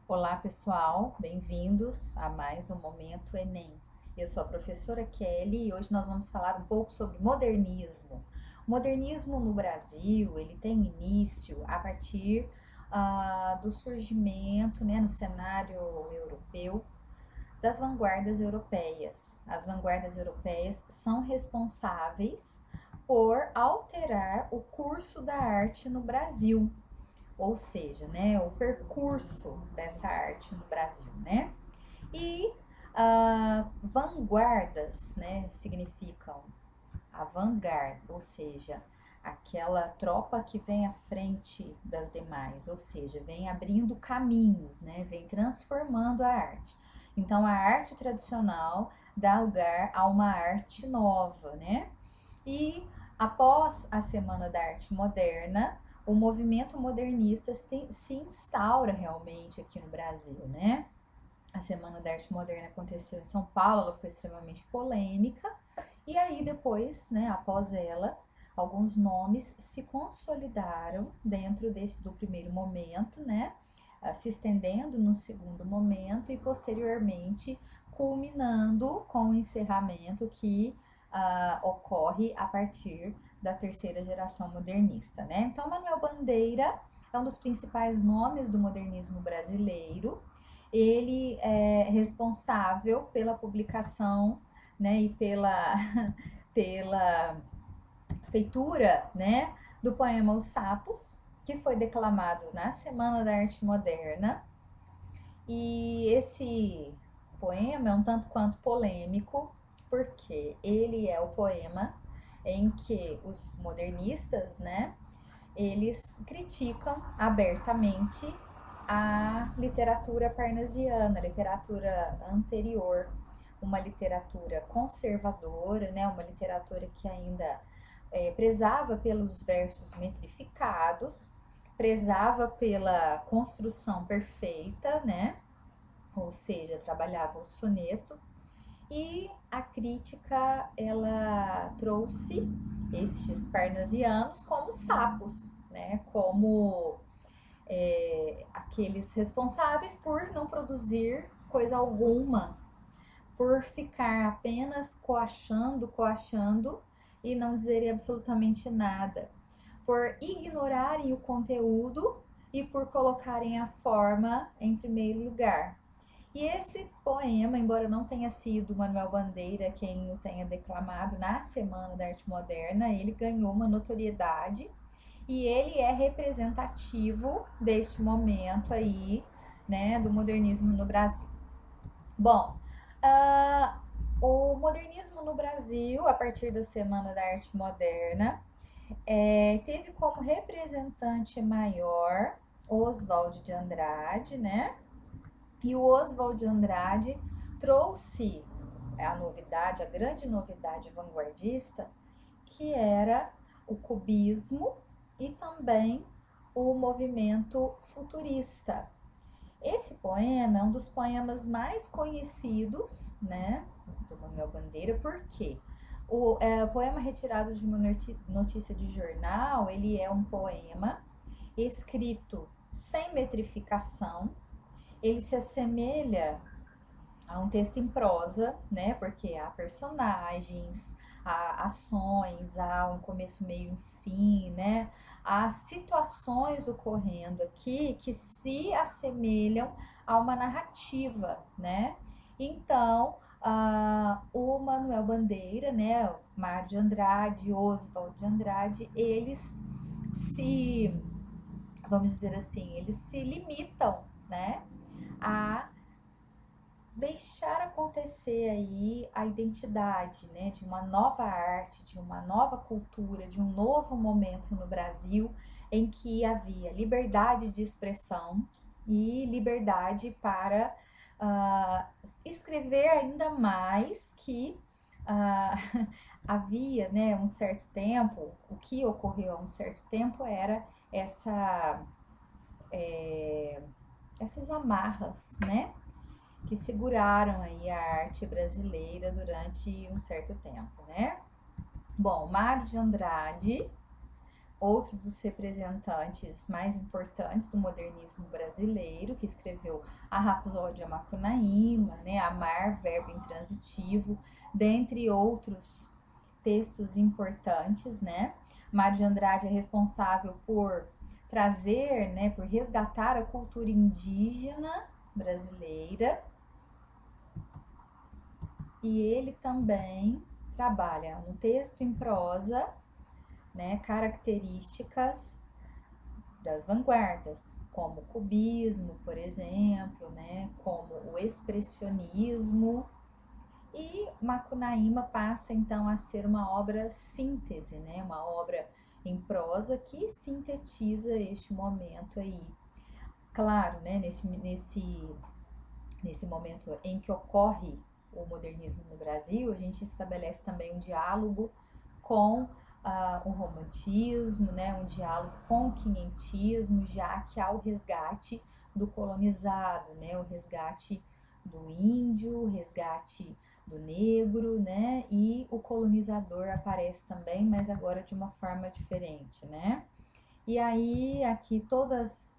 Olá, pessoal, bem-vindos a mais um Momento Enem. Eu sou a professora Kelly e hoje nós vamos falar um pouco sobre modernismo. O modernismo no Brasil, ele tem início a partir do surgimento, no cenário europeu, das vanguardas europeias. As vanguardas europeias são responsáveis por alterar o curso da arte no Brasil, ou seja, o percurso dessa arte no Brasil, né? E vanguardas, significam avant-garde, ou seja, aquela tropa que vem à frente das demais, ou seja, vem abrindo caminhos, vem transformando a arte. Então, a arte tradicional dá lugar a uma arte nova, né? E após a Semana da Arte Moderna, o movimento modernista se instaura realmente aqui no Brasil, né? A Semana da Arte Moderna aconteceu em São Paulo, ela foi extremamente polêmica, e aí depois, após ela, alguns nomes se consolidaram dentro do primeiro momento, se estendendo no segundo momento e posteriormente culminando com o encerramento que ocorre a partir da terceira geração modernista, né? Então, Manuel Bandeira é um dos principais nomes do modernismo brasileiro. Ele é responsável pela publicação, e pela feitura, do poema Os Sapos, que foi declamado na Semana da Arte Moderna. E esse poema é um tanto quanto polêmico, porque ele é o poema em que os modernistas, eles criticam abertamente a literatura parnasiana, a literatura anterior, uma literatura conservadora, uma literatura que ainda prezava pelos versos metrificados, prezava pela construção perfeita, ou seja, trabalhava o soneto. E a crítica, ela trouxe estes parnasianos como sapos, como aqueles responsáveis por não produzir coisa alguma, por ficar apenas coachando e não dizerem absolutamente nada, por ignorarem o conteúdo e por colocarem a forma em primeiro lugar. E esse poema, embora não tenha sido Manuel Bandeira quem o tenha declamado na Semana da Arte Moderna, ele ganhou uma notoriedade e ele é representativo deste momento aí, do modernismo no Brasil. Bom, o modernismo no Brasil, a partir da Semana da Arte Moderna, teve como representante maior Oswald de Andrade, E o Oswald de Andrade trouxe a novidade, a grande novidade vanguardista, que era o cubismo e também o movimento futurista. Esse poema é um dos poemas mais conhecidos, do Manuel Bandeira, porque o poema retirado de uma notícia de jornal, ele é um poema escrito sem metrificação, ele se assemelha a um texto em prosa, porque há personagens, há ações, há um começo, meio e fim, há situações ocorrendo aqui que se assemelham a uma narrativa, Então, o Manuel Bandeira, o Mário de Andrade, Oswald de Andrade, eles vamos dizer assim, eles se limitam, a deixar acontecer aí a identidade, de uma nova arte, de uma nova cultura, de um novo momento no Brasil em que havia liberdade de expressão e liberdade para escrever ainda mais que havia, um certo tempo, o que ocorreu há um certo tempo era essas amarras, que seguraram aí a arte brasileira durante um certo tempo, Bom, Mário de Andrade outro dos representantes mais importantes do modernismo brasileiro, que escreveu a Rapsódia Macunaíma, né, Amar, verbo intransitivo, dentre outros textos importantes, né? Mário de Andrade é responsável por trazer, né, por resgatar a cultura indígena brasileira, e ele também trabalha no texto em prosa, né, características das vanguardas, como o cubismo, por exemplo, né, como o expressionismo, e Macunaíma passa então a ser uma obra síntese, né, uma obra em prosa que sintetiza este momento aí. Claro, né, nesse momento em que ocorre o modernismo no Brasil, a gente estabelece também um diálogo com o romantismo, né, um diálogo com o quinhentismo, já que há o resgate do colonizado, né, o resgate do índio, o resgate do negro, né, e o colonizador aparece também, mas agora de uma forma diferente, né. E aí aqui todos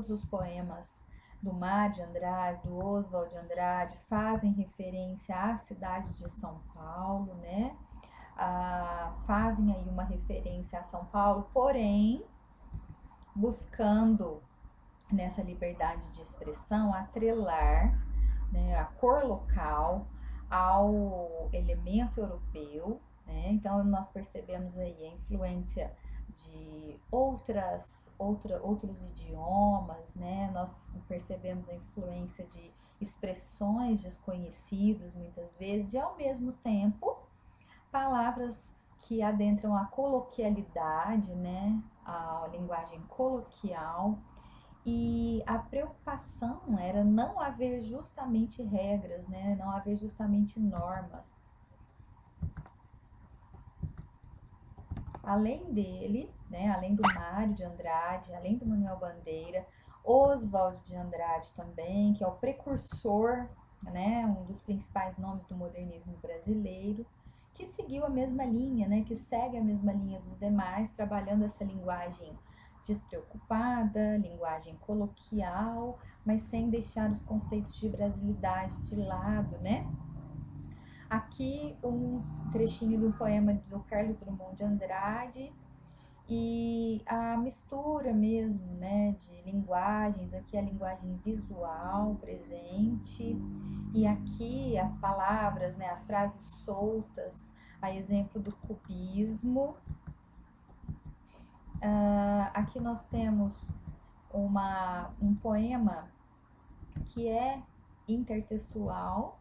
os poemas do Mar de Andrade, do Oswald de Andrade, fazem referência à cidade de São Paulo, né? Fazem aí uma referência a São Paulo, porém buscando nessa liberdade de expressão atrelar, né, a cor local ao elemento europeu, né? Então nós percebemos aí a influência de outros idiomas, né? Nós percebemos a influência de expressões desconhecidas muitas vezes e ao mesmo tempo palavras que adentram a coloquialidade, né? A linguagem coloquial, e a preocupação era não haver justamente regras, né? Não haver justamente normas. Além dele, né? Além do Mário de Andrade, além do Manuel Bandeira, Oswald de Andrade também, que é o precursor, né? Um dos principais nomes do modernismo brasileiro, que seguiu a mesma linha, né? Que segue a mesma linha dos demais, trabalhando essa linguagem despreocupada, linguagem coloquial, mas sem deixar os conceitos de brasilidade de lado, né? Aqui um trechinho do poema do Carlos Drummond de Andrade e a mistura mesmo, né, de linguagens, aqui a linguagem visual presente e aqui as palavras, né, as frases soltas, a exemplo do cubismo. Aqui nós temos um poema que é intertextual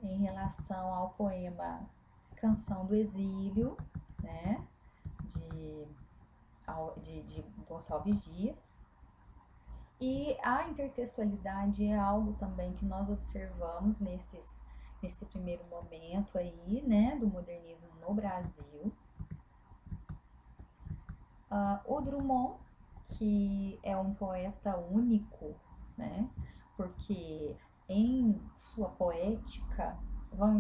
em relação ao poema Canção do Exílio, né, de Gonçalves Dias. E a intertextualidade é algo também que nós observamos nesse primeiro momento aí, né, do modernismo no Brasil. O Drummond, que é um poeta único, né? Porque em sua poética estarão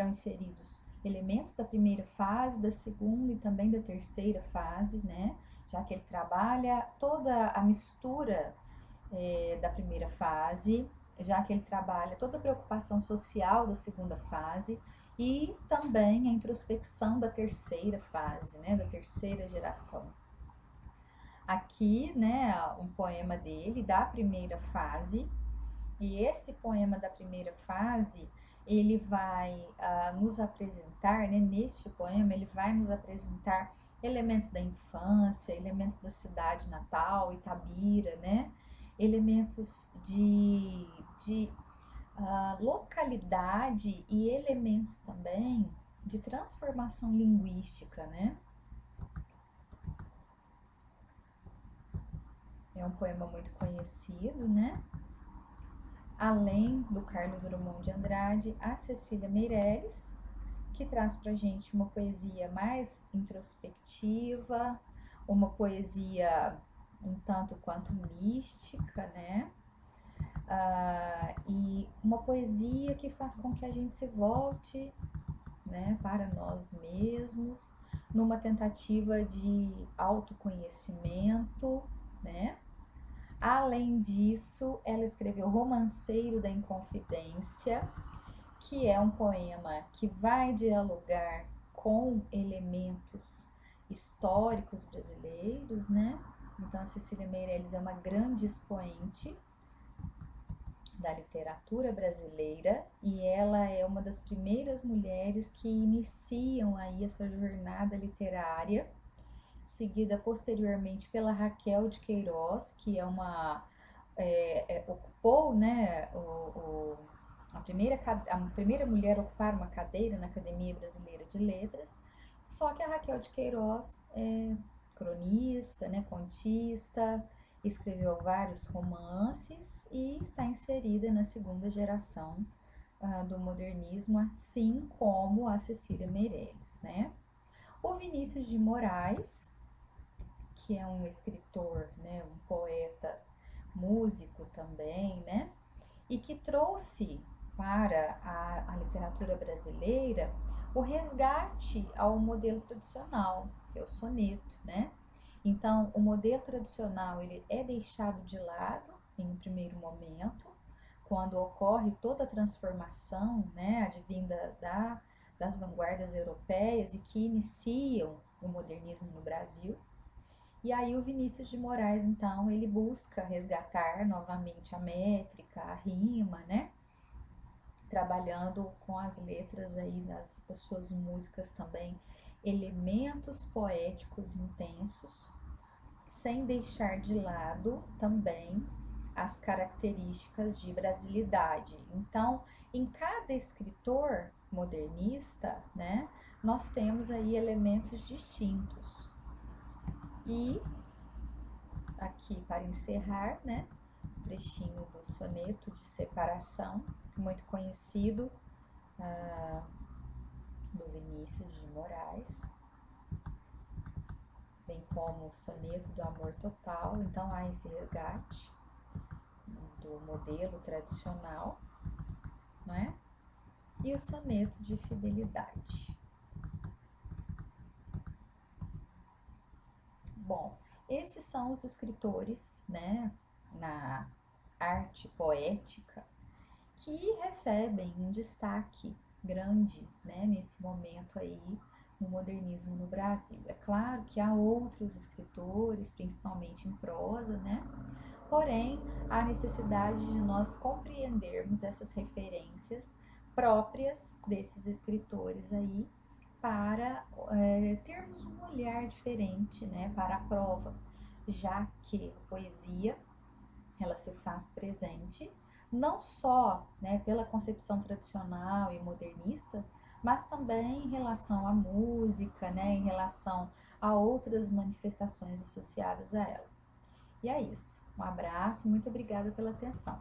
inseridos elementos da primeira fase, da segunda e também da terceira fase, né? Já que ele trabalha toda a mistura da primeira fase, já que ele trabalha toda a preocupação social da segunda fase e também a introspecção da terceira fase, né, da terceira geração. Aqui, né, um poema dele da primeira fase, e esse poema da primeira fase, ele vai nos apresentar, né, neste poema, ele vai nos apresentar elementos da infância, elementos da cidade natal, Itabira, né, elementos de localidade e elementos também de transformação linguística, né? É um poema muito conhecido, né? Além do Carlos Drummond de Andrade, a Cecília Meirelles, que traz pra gente uma poesia mais introspectiva, uma poesia um tanto quanto mística, né? E uma poesia que faz com que a gente se volte né, para nós mesmos, numa tentativa de autoconhecimento, né? Além disso, ela escreveu Romanceiro da Inconfidência, que é um poema que vai dialogar com elementos históricos brasileiros, né? Então, a Cecília Meirelles é uma grande expoente da literatura brasileira e ela é uma das primeiras mulheres que iniciam aí essa jornada literária, seguida posteriormente pela Raquel de Queiroz, que é uma ocupou, né, a primeira mulher a ocupar uma cadeira na Academia Brasileira de Letras, só que a Raquel de Queiroz é cronista, né, contista, escreveu vários romances e está inserida na segunda geração do modernismo, assim como a Cecília Meirelles, né? O Vinícius de Moraes, que é um escritor, né, um poeta, músico também, né? E que trouxe para a literatura brasileira o resgate ao modelo tradicional, que é o soneto, né? Então, o modelo tradicional ele é deixado de lado em um primeiro momento, quando ocorre toda a transformação, né, advinda das vanguardas europeias e que iniciam o modernismo no Brasil. E aí o Vinícius de Moraes, então, ele busca resgatar novamente a métrica, a rima, né? Trabalhando com as letras aí das suas músicas também, elementos poéticos intensos, sem deixar de lado também as características de brasilidade. Então, em cada escritor modernista, né, nós temos aí elementos distintos. E aqui para encerrar, né, um trechinho do soneto de separação, muito conhecido, do Vinícius de Moraes, bem como o soneto do amor total. Então há esse resgate do modelo tradicional, né? E o soneto de fidelidade. Bom, esses são os escritores, né, na arte poética que recebem um destaque grande, né, nesse momento aí no modernismo no Brasil. É claro que há outros escritores, principalmente em prosa, né? Porém, há necessidade de nós compreendermos essas referências próprias desses escritores aí para termos um olhar diferente, né, para a prova, já que a poesia ela se faz presente não só, né, pela concepção tradicional e modernista, mas também em relação à música, né, em relação a outras manifestações associadas a ela. E é isso. Um abraço, muito obrigada pela atenção.